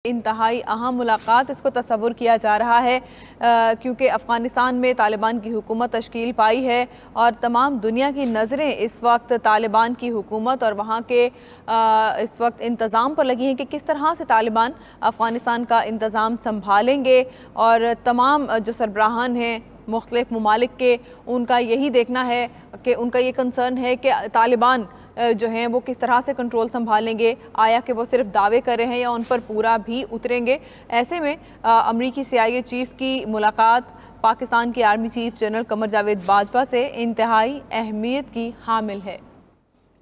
इंतहाई अहम मुलाकात इसको तस्वुर किया जा रहा है क्योंकि अफ़गानिस्तान में तालिबान की हुकूमत तश्कील पाई है और तमाम दुनिया की नज़रें इस वक्त तालिबान की हुकूमत और वहाँ के इस वक्त इंतज़ाम पर लगी हैं कि किस तरह से तालिबान अफ़गानिस्तान का इंतज़ाम संभालेंगे। और तमाम जो सरबराहान हैं मुख्तलिफ़ ममालिक के, उनका यही देखना है कि उनका ये कंसर्न है कि तालिबान जो हैं वो किस तरह से कंट्रोल संभालेंगे, आया कि वो सिर्फ दावे कर रहे हैं या उन पर पूरा भी उतरेंगे। ऐसे में अमरीकी CIA चीफ़ की मुलाकात पाकिस्तान के army chief general Qamar Javed Bajwa से इंतहाई अहमियत की हामिल है।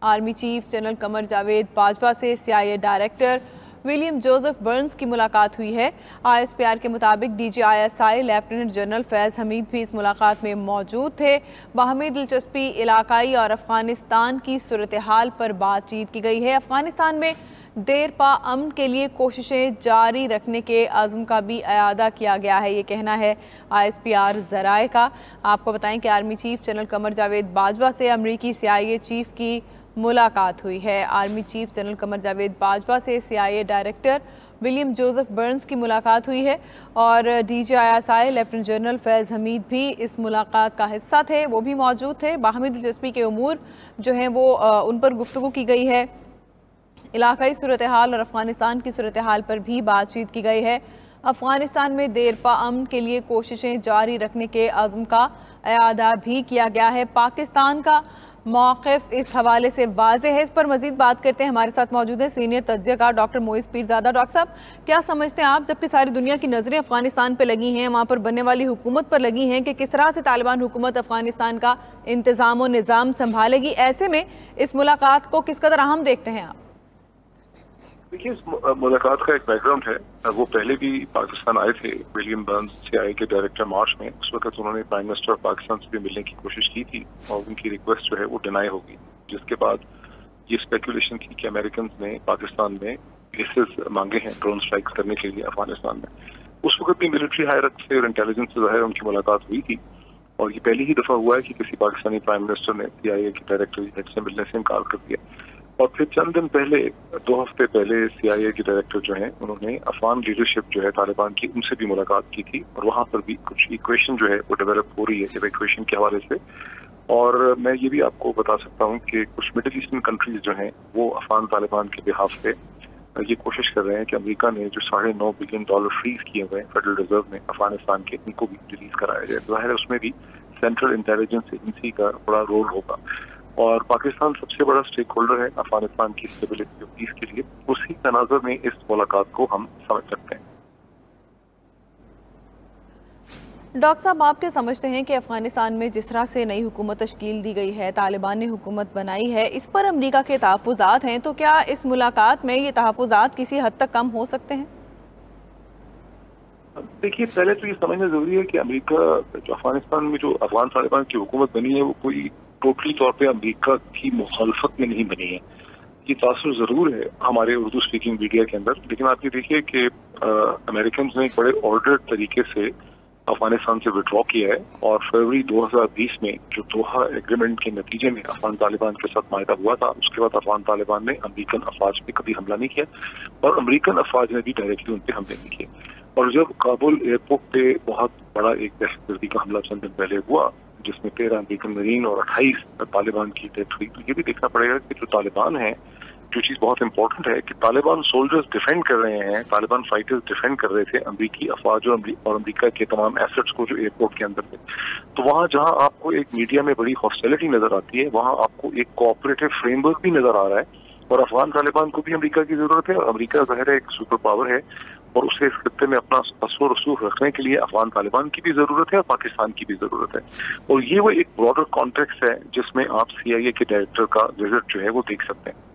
Army chief general Qamar Javed Bajwa से CIA director William Joseph Burns की मुलाकात हुई है। ISPR के मुताबिक DGISI लेफ्टिनेंट जनरल फैज़ हमीद भी इस मुलाकात में मौजूद थे। बाहमी दिलचस्पी इलाकाई और अफ़गानिस्तान की सूरत हाल पर बातचीत की गई है। अफ़गानिस्तान में देर पा अमन के लिए कोशिशें जारी रखने के अज़्म का भी अयादा किया गया है, ये कहना है ISPR ज़राए का। आपको बताएं कि army chief general Qamar Javed Bajwa से अमरीकी CIA चीफ की मुलाकात हुई है। Army chief general Qamar Javed Bajwa से CIA director William Joseph Burns की मुलाकात हुई है और DGISI लेफ्टिनेंट जनरल फैज़ हमीद भी इस मुलाकात का हिस्सा थे, वो भी मौजूद थे। बाहमी दिलचस्पी के उमूर जो हैं वो उन पर गुफ्तगू की गई है। इलाकाई सूरत हाल और अफ़गानिस्तान की सूरत हाल पर भी बातचीत की गई है। अफ़गानिस्तान में देर पा अमन के लिए कोशिशें जारी रखने के अज़्म का अयादा भी किया गया है। पाकिस्तान का मौक़िफ़ इस हवाले से वाज़ेह है। इस पर मज़ीद बात करते हैं, हमारे साथ मौजूद है सीनियर तज्ज़ियाकार डॉक्टर मोइज़ पीरज़ादा। डॉक्टर साहब, क्या समझते हैं आप, जबकि सारी दुनिया की नज़रें अफ़गानिस्तान पर लगी हैं, वहाँ पर बनने वाली हुकूमत पर लगी हैं कि किस तरह से तालिबान हुकूमत अफ़गानिस्तान का इंतज़ाम और निज़ाम संभालेगी, ऐसे में इस मुलाकात को किस कदर अहम देखते हैं आप? देखिए, इस मुलाकात का एक बैकग्राउंड है। वो पहले भी पाकिस्तान आए थे, विलियम बर्न्स CIA के डायरेक्टर मार्च में। उस वक्त उन्होंने प्राइम मिनिस्टर ऑफ पाकिस्तान से भी मिलने की कोशिश की थी और उनकी रिक्वेस्ट जो है वो डिनाई हो गई, जिसके बाद ये स्पेकुलेशन थी कि अमेरिकन ने पाकिस्तान में बेसिस मांगे हैं ड्रोन स्ट्राइक्स करने के लिए अफगानिस्तान में। उस वक्त भी मिलिट्री हायर अप से और इंटेलिजेंस से ज़ाहिर उनकी मुलाकात हुई थी और ये पहली ही दफ़ा हुआ है कि किसी पाकिस्तानी प्राइम मिनिस्टर ने CIA के डायरेक्टर से मिलने से इनकार कर दिया। और फिर चंद दिन पहले, 2 हफ्ते पहले CIA के डायरेक्टर जो हैं उन्होंने अफगान लीडरशिप जो है तालिबान की, उनसे भी मुलाकात की थी और वहाँ पर भी कुछ इक्वेशन जो है वो डेवलप हो रही है इवैक्यूएशन के हवाले से। और मैं ये भी आपको बता सकता हूँ कि कुछ मिडिल ईस्टर्न कंट्रीज जो हैं वो अफगान तालिबान के बिहाफ पे ये कोशिश कर रहे हैं कि अमेरिका ने जो $9.5 बिलियन फ्रीज किए हुए हैं फेडरल रिजर्व में अफगानिस्तान के, उनको भी रिलीज कराया जाए। जाहिर है उसमें भी सेंट्रल इंटेलिजेंस एजेंसी का बड़ा रोल होगा और पाकिस्तान सबसे बड़ा स्टेक होल्डर है अफगानिस्तान की स्टेबिलिटी और पीस के लिए। उसी तनाज़ुर में इस मुलाकात को हम समझ सकते हैं। डॉक्टर साहब, आप क्या समझते हैं कि अफ़गानिस्तान में जिस तरह से नई हुकूमत तश्कील दी गई है, तालिबान ने हुकूमत बनाई है, इस पर अमरीका के तहफ़्फ़ुज़ात हैं, तो क्या इस मुलाकात में ये तहफ़्फ़ुज़ात किसी हद तक कम हो सकते हैं? देखिए, पहले तो ये समझना जरूरी है कि अमेरिका जो अफगानिस्तान में जो अफगान तालिबान की हुकूमत बनी है वो कोई टोटली तौर पे अमेरिका की मुखालफत में नहीं बनी है। ये तासुर जरूर है हमारे उर्दू स्पीकिंग मीडिया के अंदर, लेकिन आप ये देखिए कि अमेरिकन ने एक बड़े ऑर्डर्ड तरीके से अफगानिस्तान से विड्रॉ किया है और फरवरी 2020 में जो दोहा एग्रीमेंट के नतीजे में अफगान तालिबान के साथ मायदा हुआ था, उसके बाद अफगान तालिबान ने अमेरिकन अफवाज पे कभी हमला नहीं किया और अमेरिकन अफवाज ने भी डायरेक्टली उन पर हमले नहीं किए। और जब काबुल एयरपोर्ट पे बहुत बड़ा एक दहशतगर्दी का हमला चंद दिन पहले हुआ जिसमें 13 अमेरिकन मरीन और 28 तालिबान की डेथ हुई, तो ये भी देखना पड़ेगा कि जो तालिबान है, जो चीज बहुत इंपॉर्टेंट है कि तालिबान सोल्जर्स डिफेंड कर रहे हैं, तालिबान फाइटर्स डिफेंड कर रहे थे अमरीकी अफवाज और अमरीका के तमाम एसेट्स को जो एयरपोर्ट के अंदर थे। तो वहाँ जहाँ आपको एक मीडिया में बड़ी हॉस्टिलिटी नजर आती है, वहाँ आपको एक कोऑपरेटिव फ्रेमवर्क भी नजर आ रहा है और अफगान तालिबान को भी अमरीका की जरूरत है और अमरीका ज़ाहिर है एक सुपर पावर है और उसे इस खत्ते में अपना असर रसूख रखने के लिए अफगान तालिबान की भी जरूरत है और पाकिस्तान की भी जरूरत है। और ये वो एक ब्रॉडर कॉन्टेक्स्ट है जिसमें आप CIA के डायरेक्टर का विजिट जो है वो देख सकते हैं।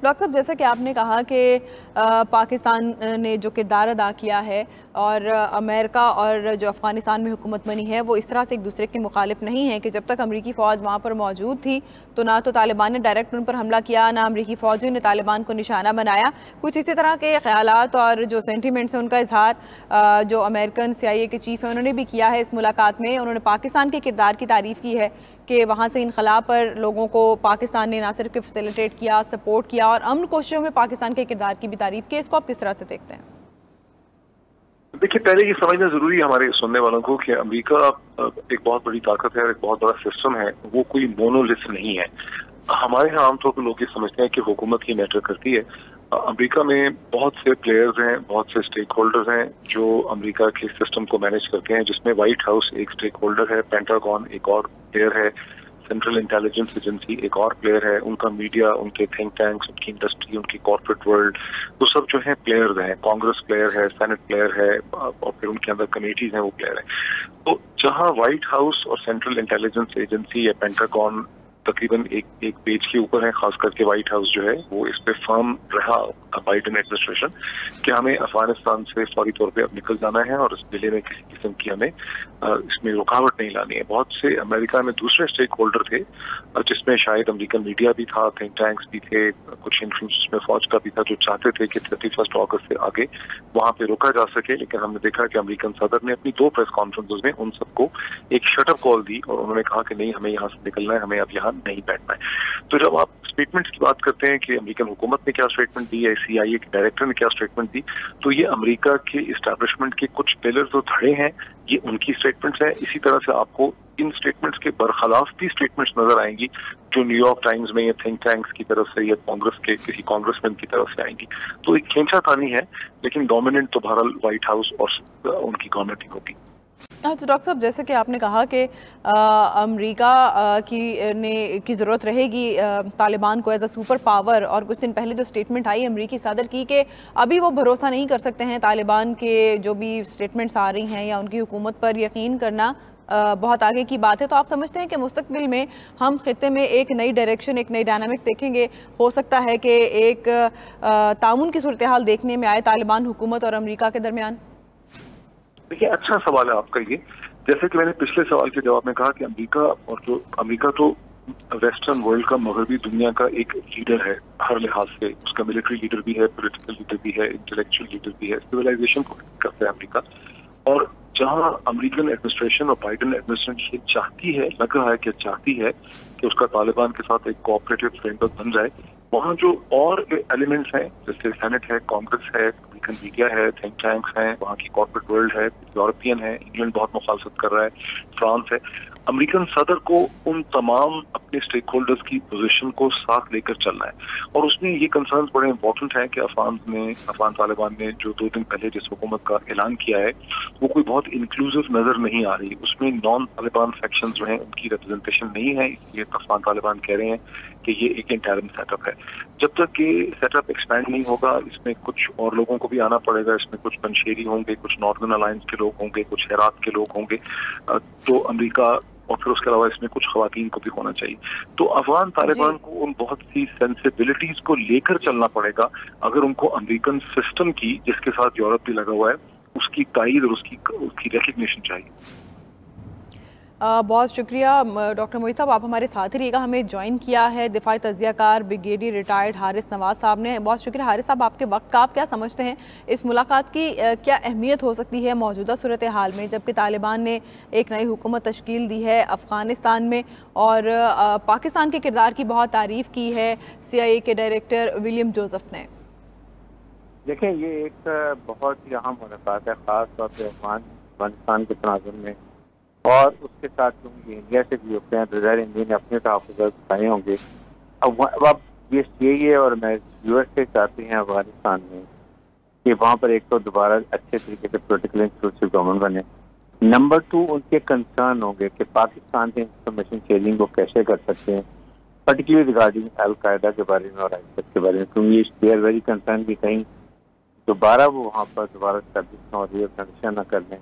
डॉक्टर साहब, जैसा कि आपने कहा कि पाकिस्तान ने जो किरदार अदा किया है और अमेरिका और जो अफ़गानिस्तान में हुकूमत बनी है वो इस तरह से एक दूसरे के मुखालिफ नहीं है कि जब तक अमरीकी फ़ौज वहाँ पर मौजूद थी तो ना तो तालिबान ने डायरेक्ट उन पर हमला किया, ना अमरीकी फ़ौजियों ने तालिबान को निशाना बनाया। कुछ इसी तरह के ख्यालात और जो सेंटिमेंट्स हैं उनका इजहार जो अमेरिकन CIA के चीफ़ हैं उन्होंने भी किया है इस मुलाकात में। उन्होंने पाकिस्तान के किरदार की तारीफ़ की है कि वहाँ से इनखला पर लोगों को पाकिस्तान ने ना सिर्फ फैसिलिटेट किया, सपोर्ट किया और अमन कोशिशों में पाकिस्तान के किरदार की भी तारीफ की। इसको आप किस तरह से देखते हैं? देखिए, पहले ये समझना जरूरी है हमारे सुनने वालों को कि अमेरिका एक बहुत बड़ी ताकत है और एक बहुत बड़ा सिस्टम है, वो कोई मोनोलिथ नहीं है। हमारे यहाँ आमतौर पर लोग ये समझते हैं कि हुकूमत ही मैटर करती है। अमेरिका में बहुत से प्लेयर्स हैं, बहुत से स्टेक होल्डर्स हैं जो अमेरिका के सिस्टम को मैनेज करते हैं, जिसमें व्हाइट हाउस एक स्टेक होल्डर है, पेंटागन एक और प्लेयर है, सेंट्रल इंटेलिजेंस एजेंसी एक और प्लेयर है, उनका मीडिया, उनके थिंक टैंक्स, उनकी इंडस्ट्री, उनकी कॉर्पोरेट वर्ल्ड, वो सब जो है प्लेयर्स हैं। कांग्रेस प्लेयर है, सेनेट प्लेयर है और फिर उनके अंदर कमेटीज हैं, वो प्लेयर है। तो जहां व्हाइट हाउस और सेंट्रल इंटेलिजेंस एजेंसी या पेंटागन तकरीबन एक पेज के ऊपर है, खास करके व्हाइट हाउस जो है वो इस पे फर्म रहा बाइडेन एडमिनिस्ट्रेशन कि हमें अफगानिस्तान से फौरी तौर पे अब निकल जाना है और इस जिले में किसी किस्म की हमें इसमें रुकावट नहीं लानी है। बहुत से अमेरिका में दूसरे स्टेक होल्डर थे, जिसमें शायद अमेरिकन मीडिया भी था, थिंक टैंक्स भी थे, कुछ इन्फ्लुएंस में फौज का भी था, जो चाहते थे कि 31 अगस्त से आगे वहां पे रुका जा सके। लेकिन हमने देखा कि अमेरिकन सदर ने अपनी 2 प्रेस कॉन्फ्रेंसेज में उन सबको एक शटअप कॉल दी और उन्होंने कहा कि नहीं, हमें यहाँ से निकलना है, हमें अब यहाँ नहीं बैठना है। तो जब आप स्टेटमेंट्स की बात करते हैं कि अमेरिकन हुकूमत ने क्या स्टेटमेंट दी है, CIA के डायरेक्टर ने क्या स्टेटमेंट दी, तो ये अमेरिका के इस्टेब्लिशमेंट के कुछ पिलर जो धड़े हैं, ये उनकी स्टेटमेंट्स हैं। इसी तरह से आपको इन स्टेटमेंट्स के बरखिलाफ भी स्टेटमेंट्स नजर आएंगी जो न्यूयॉर्क टाइम्स में या थिंक टैंक्स की तरफ से या कांग्रेस के किसी कांग्रेसमैन की तरफ से आएंगी। तो एक खींचातानी है, लेकिन डोमिनेंट तो बहरहाल व्हाइट हाउस और उनकी गवर्नमेंट ही होगी। अच्छा डॉक्टर साहब, जैसे कि आपने कहा कि अमेरिका की ज़रूरत रहेगी तालिबान को एज अ सुपर पावर, और कुछ दिन पहले जो स्टेटमेंट आई अमेरिकी सदर की कि अभी वो भरोसा नहीं कर सकते हैं तालिबान के जो भी स्टेटमेंट्स आ रही हैं या उनकी हुकूमत पर यकीन करना बहुत आगे की बात है। तो आप समझते हैं कि मुस्तकबिल में हम खित्ते में एक नई डायरेक्शन, एक नई डायनामिक देखेंगे? हो सकता है कि एक ताउन की सूरत हाल देखने में आए तालिबान हुकूमत और अमेरिका के दरमियान? देखिए, अच्छा सवाल है आपका ये। जैसे कि मैंने पिछले सवाल के जवाब में कहा कि अमेरिका तो वेस्टर्न वर्ल्ड का, मगरबी दुनिया का एक लीडर है हर लिहाज से। उसका मिलिट्री लीडर भी है, पॉलिटिकल लीडर भी है, इंटेलेक्चुअल लीडर भी है, सिविलाइजेशन को करता है अमेरिका। और जहां अमेरिकन एडमिनिस्ट्रेशन और बाइडेन एडमिनिस्ट्रेशन चाहती है, लग रहा है कि चाहती है कि उसका तालिबान के साथ एक कोऑपरेटिव फ्रेमवर्क बन जाए, वहाँ जो और एलिमेंट्स हैं जैसे सेनेट है, कांग्रेस है, अमेरिकन मीडिया है, थिंक टैंक्स हैं, वहाँ की कॉर्पोरेट वर्ल्ड है, यूरोपियन है, इंग्लैंड बहुत मुखालफत कर रहा है, फ्रांस है, अमेरिकन सदर को उन तमाम अपने स्टेक होल्डर्स की पोजीशन को साथ लेकर चलना है। और उसमें ये कंसर्न्स बड़े इंपॉर्टेंट हैं कि अफगान तालिबान ने जो 2 दिन पहले जिस हुकूमत का ऐलान किया है वो कोई बहुत इंक्लूसिव नजर नहीं आ रही। उसमें नॉन तालिबान फैक्शंस जो हैं उनकी रिप्रेजेंटेशन नहीं है, इसलिए अफगान तालिबान कह रहे हैं कि ये एक इंटरिम सेटअप है। जब तक ये सेटअप एक्सपैंड नहीं होगा, इसमें कुछ और लोगों को भी आना पड़ेगा। इसमें कुछ पंशेरी होंगे, कुछ नॉर्दर्न अलायंस के लोग होंगे, कुछ हेरात के लोग होंगे, तो अमेरिका और फिर उसके अलावा इसमें कुछ खवातीन को भी होना चाहिए। तो अफगान तालिबान को उन बहुत सी सेंसिबिलिटीज को लेकर चलना पड़ेगा अगर उनको अमेरिकन सिस्टम की, जिसके साथ यूरोप भी लगा हुआ है, उसकी तायीद और उसकी रिकग्निशन चाहिए। बहुत शुक्रिया डॉक्टर मोहित साहब, आप हमारे साथ ही रहिएगा। हमें ज्वाइन किया है दिफाई तजियाकार ब्रिगेडियर रिटायर्ड हारिस नवाज साहब ने। बहुत शुक्रिया हारिस साहब आपके वक्त का। आप क्या समझते हैं इस मुलाकात की क्या अहमियत हो सकती है मौजूदा सूरत हाल में, जबकि तालिबान ने एक नई हुकूमत तश्कील दी है अफ़गानिस्तान में और पाकिस्तान के किरदार की बहुत तारीफ़ की है CIA के डायरेक्टर विलियम जोसेफ ने? देखें, ये एक बहुत ही अहम मुलाकात है, ख़ास तौर पर अफ़गानिस्तान के तनाज़ुर में, और उसके साथ क्योंकि इंडिया से भी होते हैं तो ज़ाहिर इंडिया ने अपने तहफ़्फ़ुज़ात उठाए होंगे। अब ये CIA और US से चाहते हैं अफगानिस्तान में कि वहाँ पर एक तो दोबारा अच्छे तरीके से पोलिटिकल इंक्लूसिव गवर्नमेंट बने। नंबर 2, उनके कंसर्न होंगे कि पाकिस्तान से इंफॉर्मेशन शेयरिंग को कैसे कर सकते हैं, पर्टिकुलरली रिगार्डिंग अलकायदा के बारे में और ISIS के बारे में, क्योंकि दे आर वेरी कंसर्न कि कहीं दोबारा वो वहाँ पर दोबारा स्टैब्लिश और रिऑर्गनाइजेशन न कर लें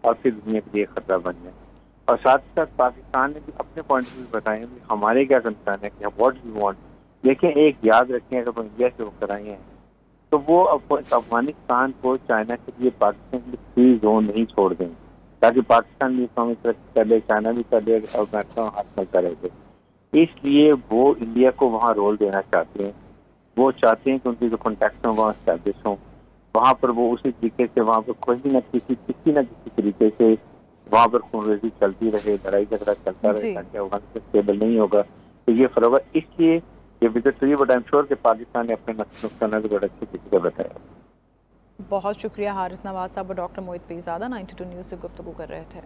और फिर दुनिया के लिए खतरा बन जाए। और साथ ही साथ पाकिस्तान ने भी अपने पॉइंट ऑफ व्यू बताए हमारे क्या कंसर्न है कि व्हाट वी वांट। देखें, एक याद रखें, अगर वो इंडिया से होकर आए हैं तो वो अफगानिस्तान को चाइना के लिए पाकिस्तान के फ्री जोन नहीं छोड़ दें, ताकि पाकिस्तान भी इस्लामिक तरक्की कर ले, चाइना भी कर ले, अफगानिस्तान हाथ में करे थे। इसलिए वो इंडिया को वहाँ रोल देना चाहते हैं। वो चाहते हैं कि उनकी जो कॉन्टैक्ट हों वहाँ स्टैब्लिश हों, वहाँ पर वो उसी तरीके से वहाँ पर किसी न किसी तरीके से वहाँ पर खूनरेजी चलती रहे, लड़ाई झगड़ा चलता रहे, ताकि अफगानिस्तान स्टेबल नहीं होगा। तो ये फर्क है, इसलिए ये विजिट हुई। बट आई एम श्योर कि पाकिस्तान ने अपने नुकसान बड़े अच्छे तरीके से बताया। बहुत शुक्रिया हारिस नवाज साहब और डॉक्टर मोहित पीरजादा 92 न्यूज़ से गुफ्तगू कर रहे थे।